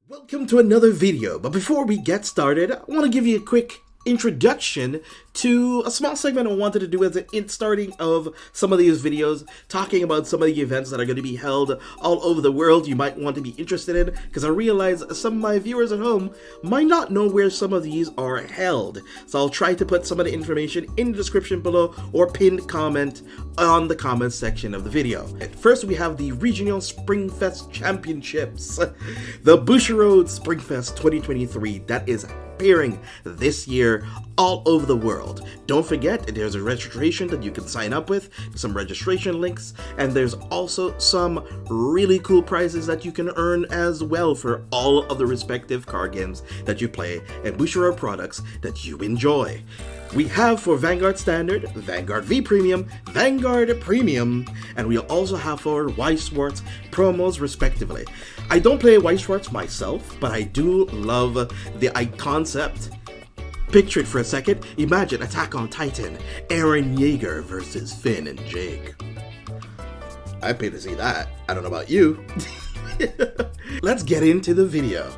Welcome to another video, but before we get started, I want to give you a quick introduction to a small segment I wanted to do as the starting of some of these videos, talking about some of the events that are going to be held all over the world you might want to be interested in, because I realize some of my viewers at home might not know where some of these are held. So I'll try to put some of the information in the description below or pinned comment on the comments section of the video. First, we have the Regional Spring Fest Championships, the Bushiroad Spring Fest 2023 that is appearing this year all over the world. Don't forget, there's a registration that you can sign up with, some registration links, and there's also some really cool prizes that you can earn as well for all of the respective card games that you play and Bushiroad products that you enjoy. We have for Vanguard Standard, Vanguard V Premium, Vanguard Premium, and we also have for Weiß Schwarz promos respectively. I don't play Weiß Schwarz myself, but I do love the concept. Picture it for a second. Imagine Attack on Titan, Eren Yeager versus Finn and Jake. I'd pay to see that. I don't know about you. Let's get into the video.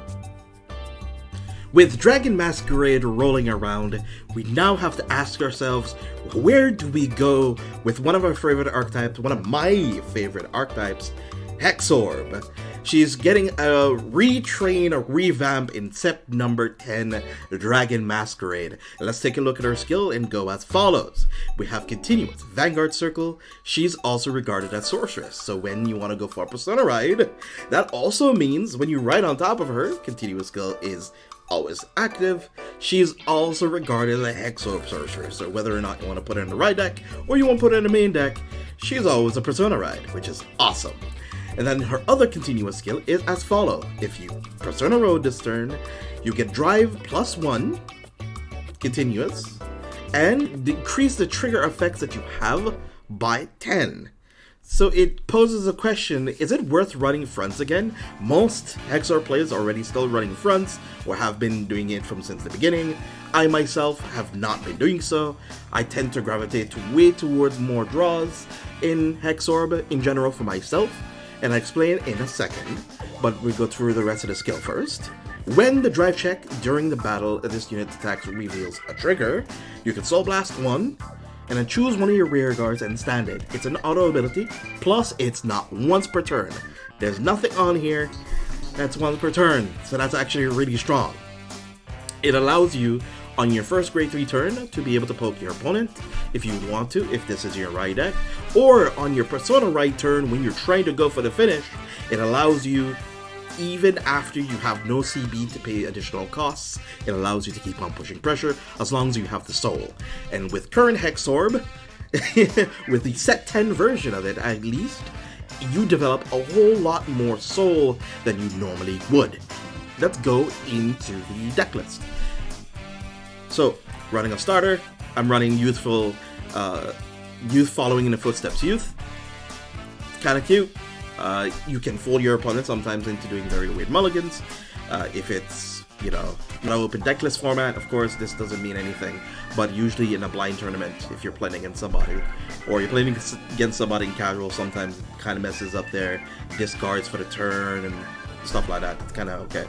With Dragon Masquerade rolling around, we now have to ask ourselves, where do we go with one of our favorite archetypes, one of my favorite archetypes, Hexaorb. She's getting a retrain, a revamp in set number 10, Dragon Masquerade. Let's take a look at her skill and go as follows. We have Continuous Vanguard Circle. She's also regarded as Sorceress, so when you want to go for a Persona ride, that also means when you ride on top of her, Continuous skill is always active. She's also regarded as a Hexaorb Sorceress, so whether or not you want to put her in the ride deck or you want to put her in the main deck, she's always a Persona ride, which is awesome. And then her other continuous skill is as follows. If you Persona Road this turn, you get Drive +1, continuous, and decrease the trigger effects that you have by 10. So it poses a question, is it worth running fronts again? Most Hexaorb players are already still running fronts, or have been doing it since the beginning. I myself have not been doing so. I tend to gravitate way towards more draws in Hexaorb in general for myself, and I'll explain in a second, but we go through the rest of the skill first. When the drive check during the battle this unit attacks reveals a trigger, you can Soul Blast 1, and then choose one of your rear guards and stand it. It's an auto ability, plus it's not once per turn. There's nothing on here that's once per turn, so that's actually really strong. It allows you on your first grade 3 turn to be able to poke your opponent if you want to, if this is your ride deck, or on your Persona ride turn when you're trying to go for the finish, it allows you, even after you have no CB to pay additional costs, it allows you to keep on pushing pressure as long as you have the soul. And with current Hexaorb, with the set 10 version of it at least, you develop a whole lot more soul than you normally would. Let's go into the deck list. So, running a starter, I'm running Youth Following in the Footsteps Youth. Kind of cute. You can fool your opponent sometimes into doing very weird mulligans. If it's, no open decklist format, of course, this doesn't mean anything. But usually in a blind tournament, if you're playing against somebody, or you're playing against somebody in casual, sometimes it kind of messes up their discards for the turn and stuff like that. It's kind of okay.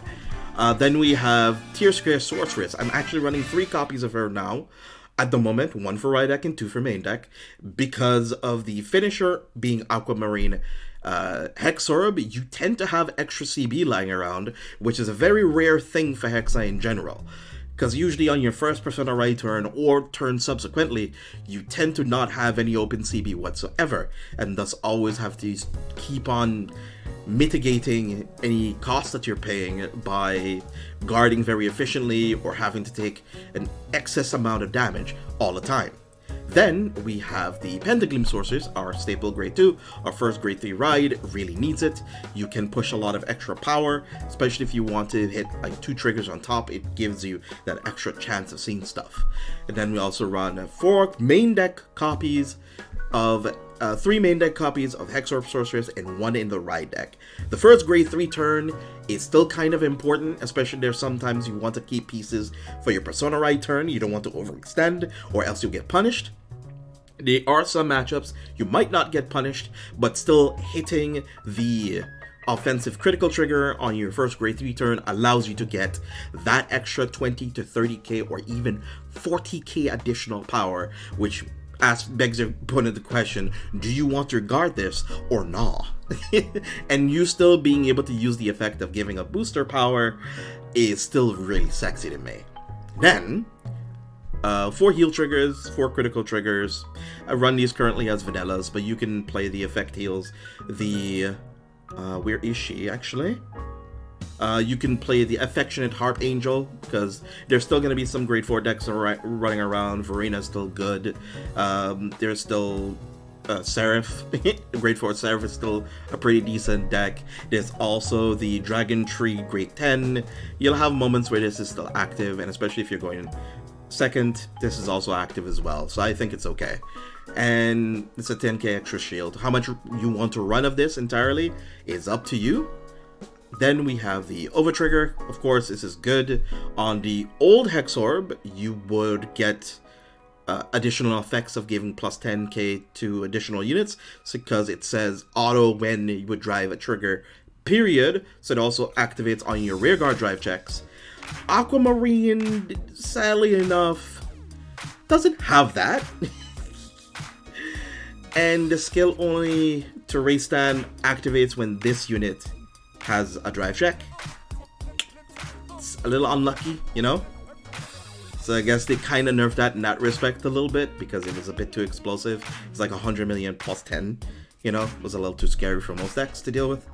Then we have Tier Square Sorceress. I'm actually running 3 copies of her now. At the moment, 1 for ride deck and 2 for main deck. Because of the finisher being Aquamarine Hexaorb, you tend to have extra CB lying around, which is a very rare thing for Hexa in general. Because usually on your first Persona ride turn or turn subsequently, you tend to not have any open CB whatsoever, and thus always have to keep on mitigating any costs that you're paying by guarding very efficiently or having to take an excess amount of damage all the time. Then we have the Pentagleam Sorceress, our staple grade 2, our first grade 3 ride, really needs it. You can push a lot of extra power, especially if you want to hit like 2 triggers on top, it gives you that extra chance of seeing stuff. And then we also run 4 main deck copies of 3 main deck copies of Hexaorb Sorceress and 1 in the ride deck. The first grade 3 turn is still kind of important, especially there's sometimes you want to keep pieces for your Persona ride turn. You don't want to overextend or else you'll get punished. There are some matchups you might not get punished, but still hitting the offensive critical trigger on your first grade 3 turn allows you to get that extra 20 to 30k or even 40k additional power, which begs your opponent the question, do you want to guard this or not? And you still being able to use the effect of giving a booster power is still really sexy to me. Then 4 heal triggers, 4 critical triggers. I run these currently as vanillas, but you can play the effect heals. The where is she actually? You can play the Affectionate Heart Angel, because there's still going to be some grade 4 decks running around. Verena's still good. There's still Seraph. Grade 4 Seraph is still a pretty decent deck. There's also the Dragon Tree grade 10. You'll have moments where this is still active, and especially if you're going second, this is also active as well. So I think it's okay. And it's a 10k extra shield. How much you want to run of this entirely is up to you. Then we have the Overtrigger. Of course, this is good. On the old Hexorb, you would get additional effects of giving plus 10k to additional units, because it says auto when you would drive a trigger, period. So it also activates on your rearguard drive checks. Aquamarine, sadly enough, doesn't have that. And the skill only to race stand activates when this unit has a drive check. It's a little unlucky, you know? So I guess they kind of nerfed that in that respect a little bit, because it was a bit too explosive. It's like 100 million plus 10, you know? It was a little too scary for most decks to deal with.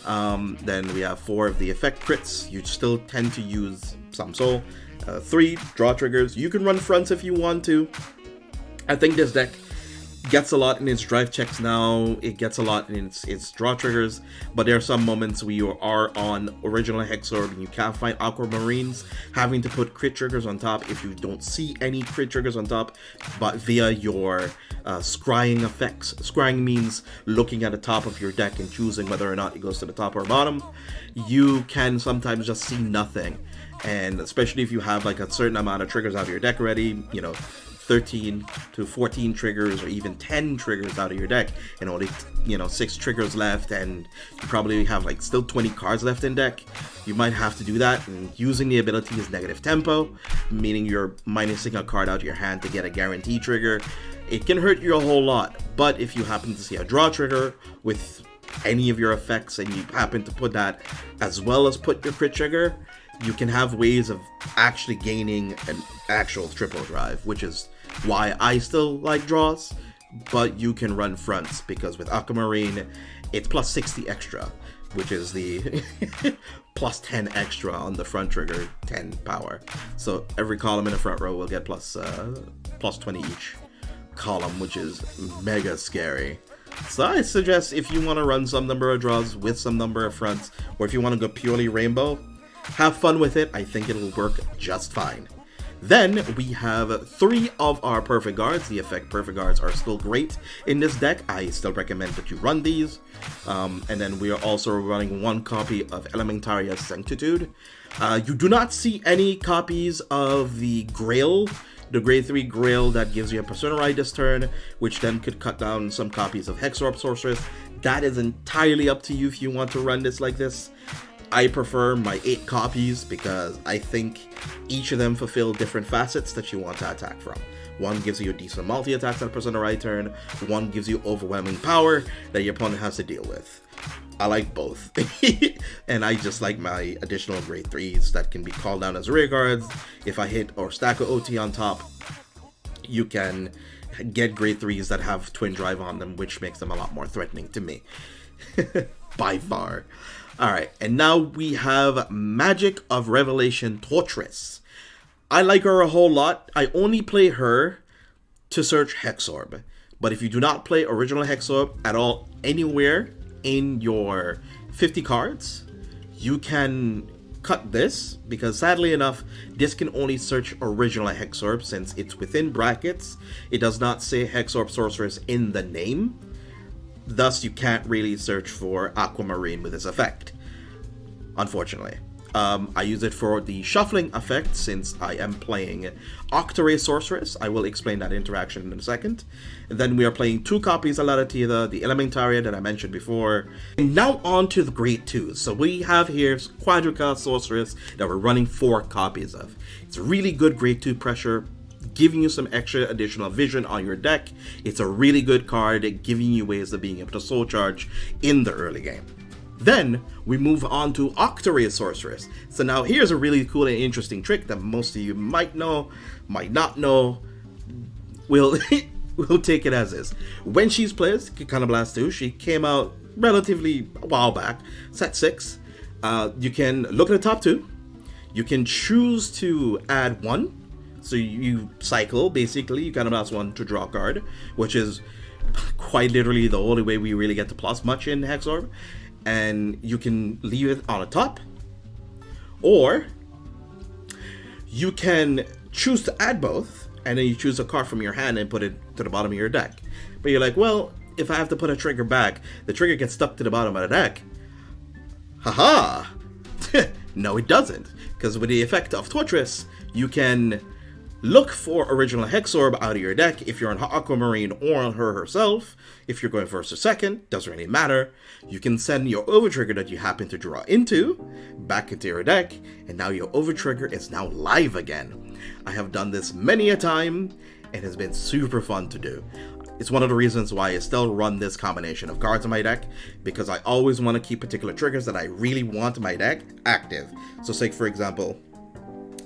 Then we have 4 of the effect crits. You still tend to use some soul. 3 draw triggers. You can run fronts if you want to. I think this deck gets a lot in its drive checks now. It gets a lot in its draw triggers, but there are some moments where you are on original Hexorb and you can't find Aquamarines, having to put crit triggers on top if you don't see any crit triggers on top, but via your scrying effects. Scrying means looking at the top of your deck and choosing whether or not it goes to the top or bottom. You can sometimes just see nothing, and especially if you have like a certain amount of triggers out of your deck already, you know, 13 to 14 triggers or even 10 triggers out of your deck, and only, you know, 6 triggers left, and you probably have like still 20 cards left in deck. You might have to do that, and using the ability is negative tempo, meaning you're minusing a card out of your hand to get a guarantee trigger. It can hurt you a whole lot, but if you happen to see a draw trigger with any of your effects and you happen to put that as well as put your crit trigger, you can have ways of actually gaining an actual triple drive, which is why I still like draws. But you can run fronts, because with Aquamarine it's plus 60 extra, which is the plus 10 extra on the front trigger, 10 power. So every column in the front row will get plus 20 each column, which is mega scary. So I suggest, if you want to run some number of draws with some number of fronts, or if you want to go purely rainbow, have fun with it. I think it'll work just fine. Then we have 3 of our perfect guards. The effect perfect guards are still great in this deck. I still recommend that you run these. And then we are also running 1 copy of Elementaria's Sanctitude. You do not see any copies of the Grail, the grade 3 Grail that gives you a Persona Ride this turn, which then could cut down some copies of Hexaorb Sorceress. That is entirely up to you if you want to run this like this. I prefer my 8 copies because I think each of them fulfill different facets that you want to attack from. One gives you a decent multi-attacks on a Persona Ride turn, one gives you overwhelming power that your opponent has to deal with. I like both. And I just like my additional grade 3s that can be called down as rear guards. If I hit or stack a OT on top, you can get grade 3s that have twin drive on them, which makes them a lot more threatening to me. By far. Alright, and now we have Magic of Revelation Torturess. I like her a whole lot. I only play her to search Hexorb. But if you do not play original Hexorb at all anywhere in your 50 cards, you can cut this, because sadly enough, this can only search original Hexorb since it's within brackets. It does not say Hexaorb Sorceress in the name. Thus, you can't really search for Aquamarine with this effect, unfortunately. I use it for the shuffling effect since I am playing Octray Sorceress. I will explain that interaction in a second. And then we are playing 2 copies of Lalativa, the Elementaria that I mentioned before. And now on to the Grade 2s. So we have here Quadrica Sorceress that we're running 4 copies of. It's really good Grade 2 pressure, giving you some extra additional vision on your deck. It's a really good card, giving you ways of being able to soul charge in the early game. Then we move on to Octray Sorceress. So now here's a really cool and interesting trick that most of you might know, might not know. We'll take it as is. When she's played, Kikana Blast 2, she came out relatively a while back, set 6. You can look at the top 2. You can choose to add 1. So you cycle, basically, you kind of blast 1 to draw a card, which is quite literally the only way we really get to plus much in Hexaorb. And you can leave it on the top, or you can choose to add both, and then you choose a card from your hand and put it to the bottom of your deck. But you're like, well, if I have to put a trigger back, the trigger gets stuck to the bottom of the deck. Haha! No, it doesn't, because with the effect of Tortress, you can look for original Hexaorb out of your deck if you're on Aquamarine or on her herself. If you're going first or second, doesn't really matter. You can send your Overtrigger that you happen to draw into back into your deck, and now your Overtrigger is now live again. I have done this many a time, and it has been super fun to do. It's one of the reasons why I still run this combination of cards in my deck, because I always want to keep particular triggers that I really want in my deck active. So say, for example,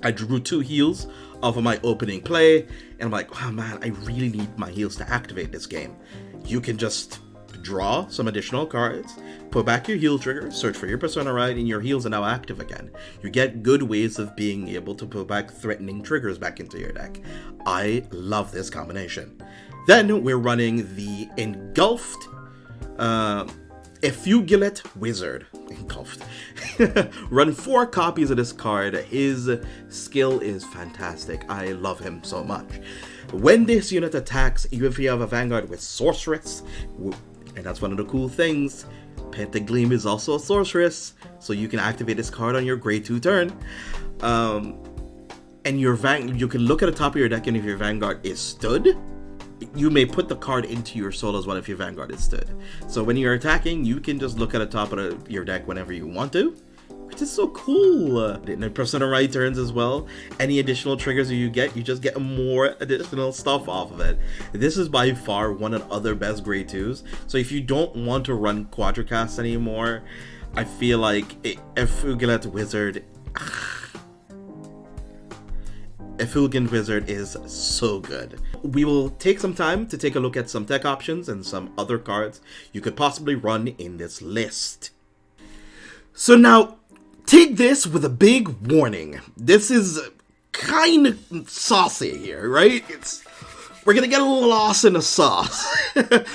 I drew 2 heals off of my opening play, and I'm like, oh man, I really need my heals to activate this game. You can just draw some additional cards, put back your heal trigger, search for your Persona Ride, and your heals are now active again. You get good ways of being able to put back threatening triggers back into your deck. I love this combination. Then we're running the Engulfed Effugulate Wizard. Engulfed. Run 4 copies of this card. His skill is fantastic. I love him so much. When this unit attacks, even if you have a Vanguard with Sorceress, and that's one of the cool things, Pentagleam is also a Sorceress, so you can activate this card on your Grade 2 turn. And you can look at the top of your deck, and if your Vanguard is stood, you may put the card into your soul as well if your Vanguard is stood. So when you're attacking, you can just look at the top of your deck whenever you want to, which is so cool. In the Persona Ride turns as well, any additional triggers you get, you just get more additional stuff off of it. This is by far one of the other best Grade 2s. So if you don't want to run Quadricast anymore, I feel like Effugulate Wizard... Effulgent Wizard is so good. We will take some time to take a look at some tech options and some other cards you could possibly run in this list. So now, take this with a big warning. This is kind of saucy here, right? We're gonna get a little lost in the sauce.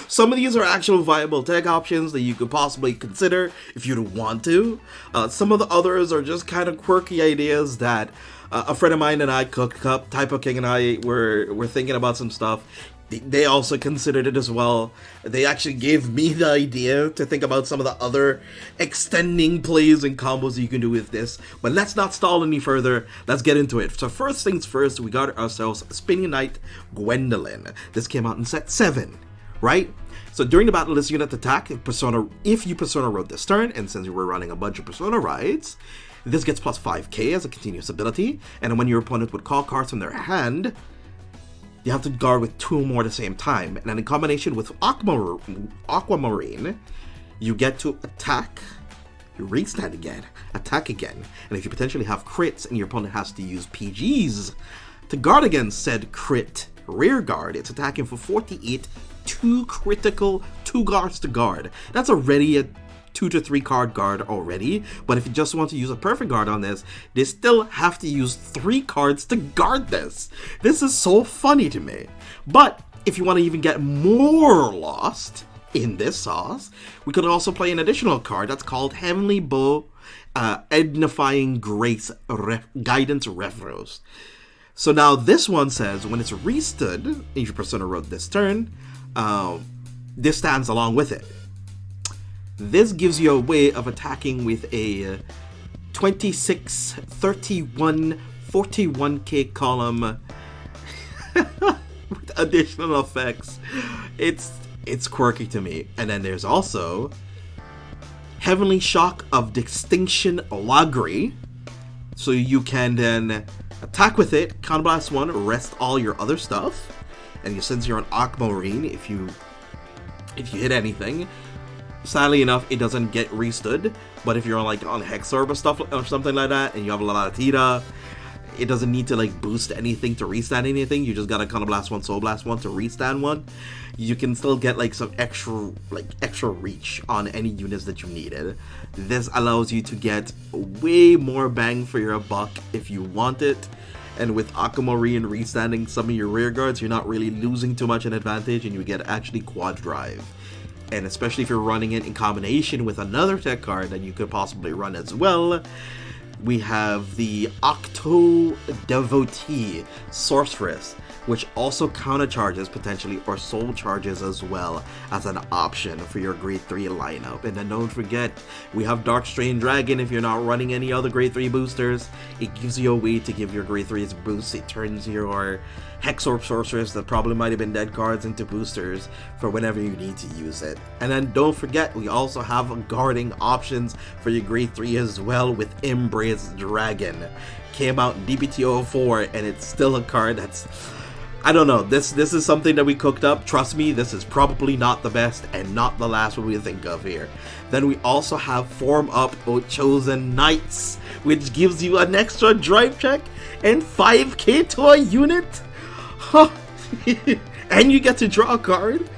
Some of these are actual viable tech options that you could possibly consider if you want to. Some of the others are just kind of quirky ideas that a friend of mine and I cooked up. Typo King and I were thinking about some stuff. They also considered it as well. They actually gave me the idea to think about some of the other extending plays and combos you can do with this. But let's not stall any further. Let's get into it. So first things first, we got ourselves Spinning Knight Gwendolyn. This came out in set 7, right? So during the battle, this unit attack, if you Persona Rode this turn, and since we're running a bunch of Persona Rides, this gets plus 5k as a continuous ability, and when your opponent would call cards from their hand, you have to guard with 2 more at the same time. And then in combination with Aquamarine, you get to attack, you restand again, attack again. And if you potentially have crits and your opponent has to use PGs to guard against said crit rear guard, it's attacking for 48, 2 critical, 2 guards to guard. That's already a 2 to 3 card guard already, but if you just want to use a perfect guard on this, they still have to use 3 cards to guard this. This is so funny to me. But if you want to even get more lost in this sauce, we could also play an additional card that's called Heavenly Bow Edifying Grace Guidance Refros. So now this one says when it's restood, if your Persona Rode this turn, this stands along with it. This gives you a way of attacking with a 26, 31, 41k column with additional effects. It's quirky to me. And then there's also Heavenly Shock of Distinction Lagri. So you can then attack with it, counterblast 1, rest all your other stuff. And since you're on Aquamarine, if you hit anything, sadly enough, it doesn't get restood. But if you're like on Hexaorb or stuff or something like that, and you have a lot of Tita, it doesn't need to like boost anything to restand anything. You just gotta counterblast 1, soul blast 1 to restand 1. You can still get like some extra reach on any units that you needed. This allows you to get way more bang for your buck if you want it. And with Aquamarine restanding some of your rear guards, you're not really losing too much an advantage, and you get actually quad drive. And especially if you're running it in combination with another tech card that you could possibly run as well, we have the Octo Devotee Sorceress, which also counter charges potentially, or soul charges as well as an option for your grade 3 lineup. And then don't forget, we have Dark Strain Dragon. If you're not running any other grade 3 boosters, it gives you a way to give your grade 3s boosts. It turns your Hexaorb Sorceress that probably might have been dead cards into boosters for whenever you need to use it. And then don't forget, we also have guarding options for your grade 3 as well with Embrace Dragon. Came out in DBT04, and it's still a card that's, I don't know, this is something that we cooked up. Trust me, this is probably not the best and not the last one we think of here. Then we also have Form Up Chosen Knights, which gives you an extra drive check and 5k to a unit. And you get to draw a card.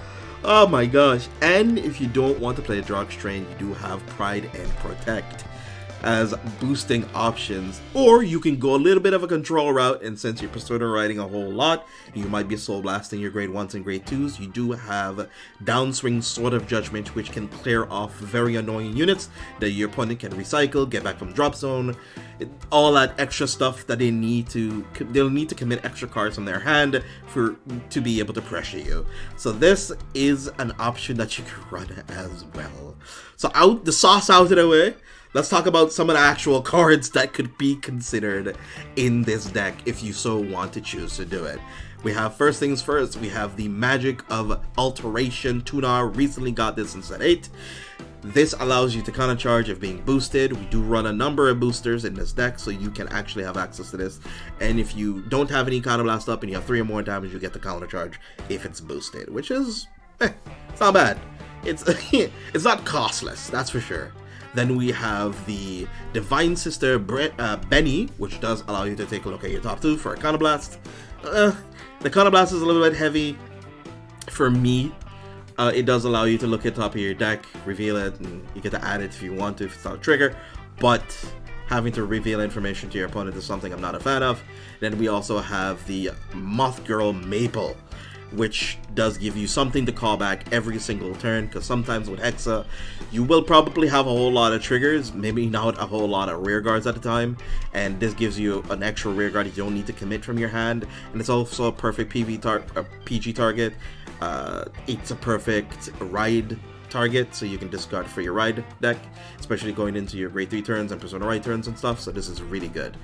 Oh my gosh. And if you don't want to play Dark Strain, you do have Pride and Protect as boosting options, or you can go a little bit of a control route, and since you're Persona riding a whole lot, you might be soul blasting your grade 1s and grade 2s. You do have Downswing Sword of Judgment, which can clear off very annoying units that your opponent can recycle, get back from drop zone, all that extra stuff that they'll need to commit extra cards from their hand to be able to pressure you. So this is an option that you can run as well. So out the sauce out of the way, let's talk about some of the actual cards that could be considered in this deck if you so want to choose to do it. We have, first things first, we have the Magic of Alteration. Tunar recently got this in set 8. This allows you to counter charge if being boosted. We do run a number of boosters in this deck, so you can actually have access to this. And if you don't have any counter blast up and you have 3 or more damage, you get the counter charge if it's boosted, which is, it's not bad. It's it's not costless, that's for sure. Then we have the Divine Sister Benny, which does allow you to take a look at your top 2 for a Counter Blast. The Counter Blast is a little bit heavy for me. It does allow you to look at the top of your deck, reveal it, and you get to add it if you want to, if it's not a trigger. But having to reveal information to your opponent is something I'm not a fan of. Then we also have the Moth Girl Maple, which does give you something to call back every single turn, because sometimes with Hexa, you will probably have a whole lot of triggers, maybe not a whole lot of rear guards at a time, and this gives you an extra rear guard you don't need to commit from your hand, and it's also a perfect PG target. It's a perfect ride target, so you can discard for your ride deck, especially going into your grade 3 turns and Persona Ride turns and stuff, so this is really good.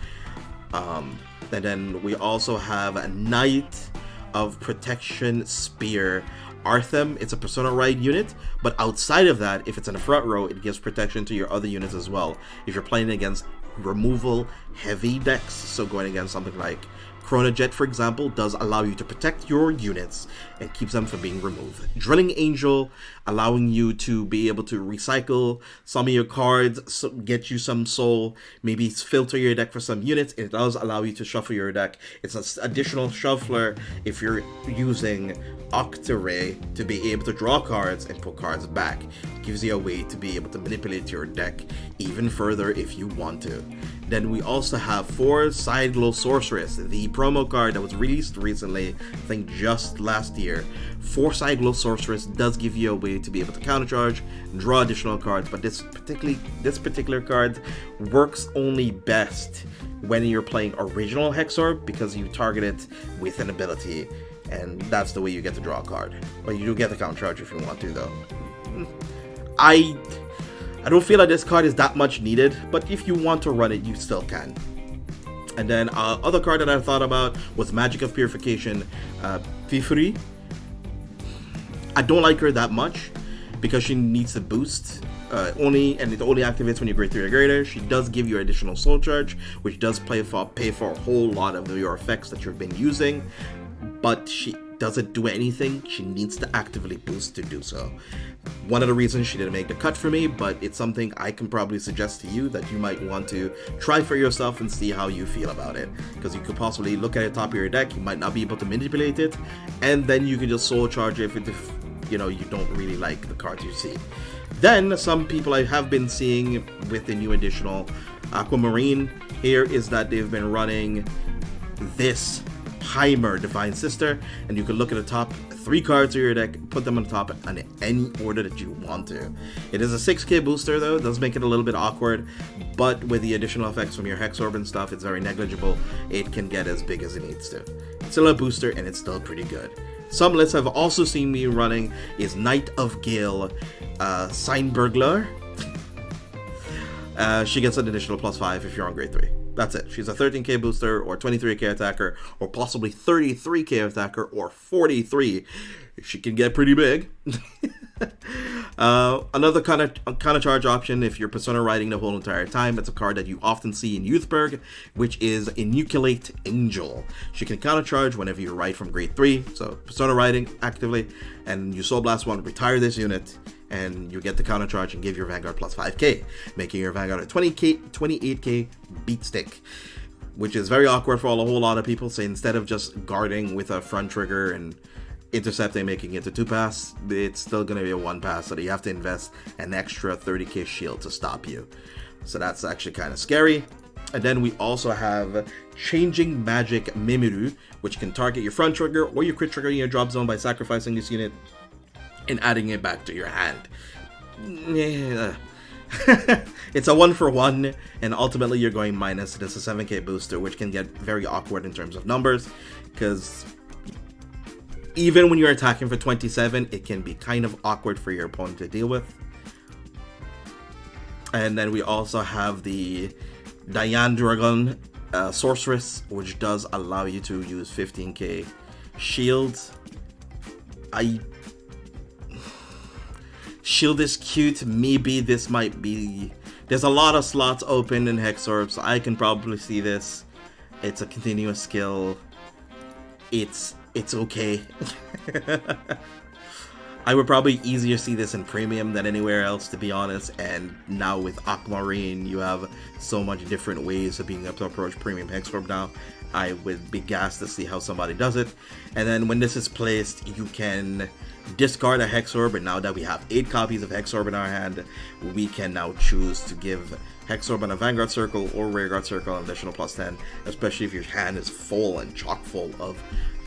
And then we also have a Knight of Protection Spear Arthem. It's a Persona Ride unit, but outside of that, if it's in the front row, it gives protection to your other units as well. If you're playing against removal heavy decks, so going against something like Chronojet, for example, does allow you to protect your units and keeps them from being removed. Drilling Angel, allowing you to be able to recycle some of your cards, so get you some soul, maybe filter your deck for some units. It does allow you to shuffle your deck. It's an additional shuffler if you're using Octare to be able to draw cards and put cards back. It gives you a way to be able to manipulate your deck even further if you want to. Then we also have 4 Hexaorb Sorceress, the promo card that was released recently, I think just last year. 4 Hexaorb Sorceress does give you a way to be able to countercharge, draw additional cards, but this particular card works only best when you're playing original Hexaorb, because you target it with an ability, and that's the way you get to draw a card. But you do get the countercharge if you want to, though. I don't feel like this card is that much needed, but if you want to run it, you still can. And then other card that I thought about was Magic of Purification, Fifuri. I don't like her that much because she needs the boost. It only activates when you're grade 3 or greater. She does give you additional soul charge, which does pay for a whole lot of your effects that you've been using, but she doesn't do anything. She needs to actively boost to do so. One of the reasons she didn't make the cut for me, but it's something I can probably suggest to you that you might want to try for yourself and see how you feel about it, because you could possibly look at the top of your deck, you might not be able to manipulate it, and then you can just soul charge it if you know you don't really like the cards you see. Then some people I have been seeing with the new additional Aquamarine here is that they've been running this Heimer Divine Sister, and you can look at the top 3 cards of your deck, put them on top in any order that you want to. It is a 6k booster though, it does make it a little bit awkward, but with the additional effects from your Hexaorb and stuff, it's very negligible. It can get as big as it needs to. It's still a booster and it's still pretty good. Some lists I've also seen me running is Knight of Gale, Sign Burglar. She gets an additional +5 if you're on grade 3. That's it. She's a 13k booster, or 23k attacker, or possibly 33k attacker, or 43. She can get pretty big. Another kind of charge option if you're persona riding the whole entire time. It's a card that you often see in Youthberg, which is Enucleate Angel. She can counter charge whenever you ride from grade 3, so persona riding actively, and you Soul Blast 1, retire this unit, and you get the counter charge and give your Vanguard +5k, making your Vanguard a 28k beat stick, which is very awkward for a whole lot of people. So instead of just guarding with a front trigger and intercepting, making it a 2-pass, it's still going to be a 1-pass, so you have to invest an extra 30k shield to stop you. So that's actually kind of scary. And then we also have Changing Magic Mimiru, which can target your front trigger or your crit trigger in your drop zone by sacrificing this unit and adding it back to your hand. It's a 1-for-1, and ultimately you're going minus. It is a 7k booster, which can get very awkward in terms of numbers, because even when you're attacking for 27, it can be kind of awkward for your opponent to deal with. And then we also have the Diane Dragon Sorceress, which does allow you to use 15k shields. Shield is cute. Maybe this might be... There's a lot of slots open in Hexaorb, so I can probably see this. It's a continuous skill. It's okay. I would probably easier see this in Premium than anywhere else, to be honest. And now with Aquamarine, you have so much different ways of being able to approach Premium Hexaorb now. I would be gassed to see how somebody does it. And then when this is placed, you can discard a Hexaorb, and now that we have 8 copies of Hexaorb in our hand, we can now choose to give Hexaorb on a Vanguard Circle or Rearguard Circle an additional +10, especially if your hand is full and chock full of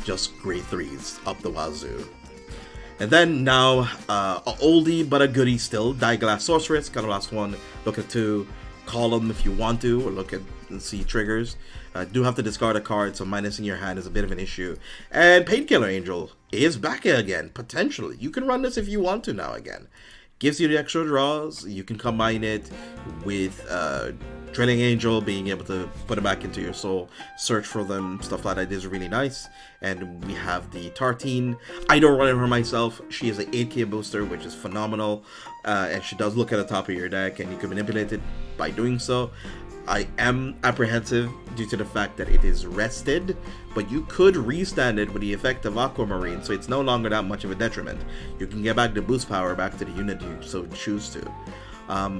just grade 3s up the wazoo. And then now, a oldie but a goodie still, Dieglass Sorceress, kind of last one. Look at 2, call them if you want to, or look at and see triggers. Do have to discard a card, so minusing your hand is a bit of an issue. And Painkiller Angel is back again, potentially. You can run this if you want to now again. Gives you the extra draws. You can combine it with Drilling Angel, being able to put it back into your soul, search for them, stuff like that is really nice. And we have the Tartine. I don't run her myself. She is an 8k booster, which is phenomenal. And she does look at the top of your deck, and you can manipulate it by doing so. I am apprehensive due to the fact that it is rested, but you could restand it with the effect of Aquamarine, so it's no longer that much of a detriment. You can get back the boost power back to the unit you so choose to. I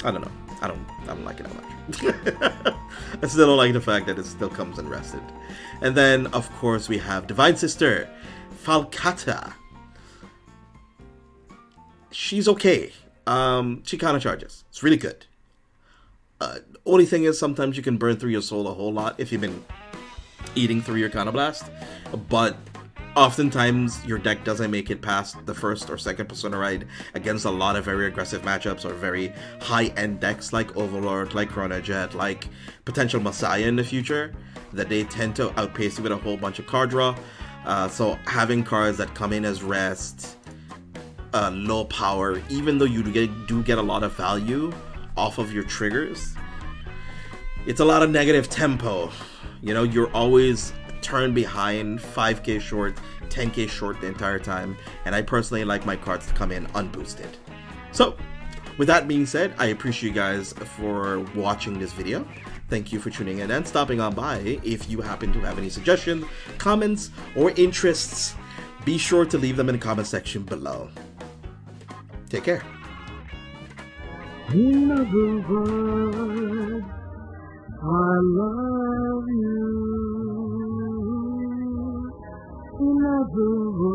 don't know. I don't like it that much. I still don't like the fact that it still comes unrested. And then, of course, we have Divine Sister, Falcata. She's okay. She counter charges. It's really good. Only thing is, sometimes you can burn through your soul a whole lot if you've been eating through your Counterblast, but oftentimes your deck doesn't make it past the first or second Persona ride against a lot of very aggressive matchups or very high-end decks like Overlord, like Chrono Jet, like potential Messiah in the future, that they tend to outpace you with a whole bunch of card draw. So having cards that come in as rest low power, even though you do get a lot of value off of your triggers, it's a lot of negative tempo. You know, you're always turn behind, 5k short, 10k short the entire time, and I personally like my cards to come in unboosted. So, with that being said, I appreciate you guys for watching this video. Thank you for tuning in and stopping on by. If you happen to have any suggestions, comments, or interests, be sure to leave them in the comment section below. Take care. In other words, I love you. In other words,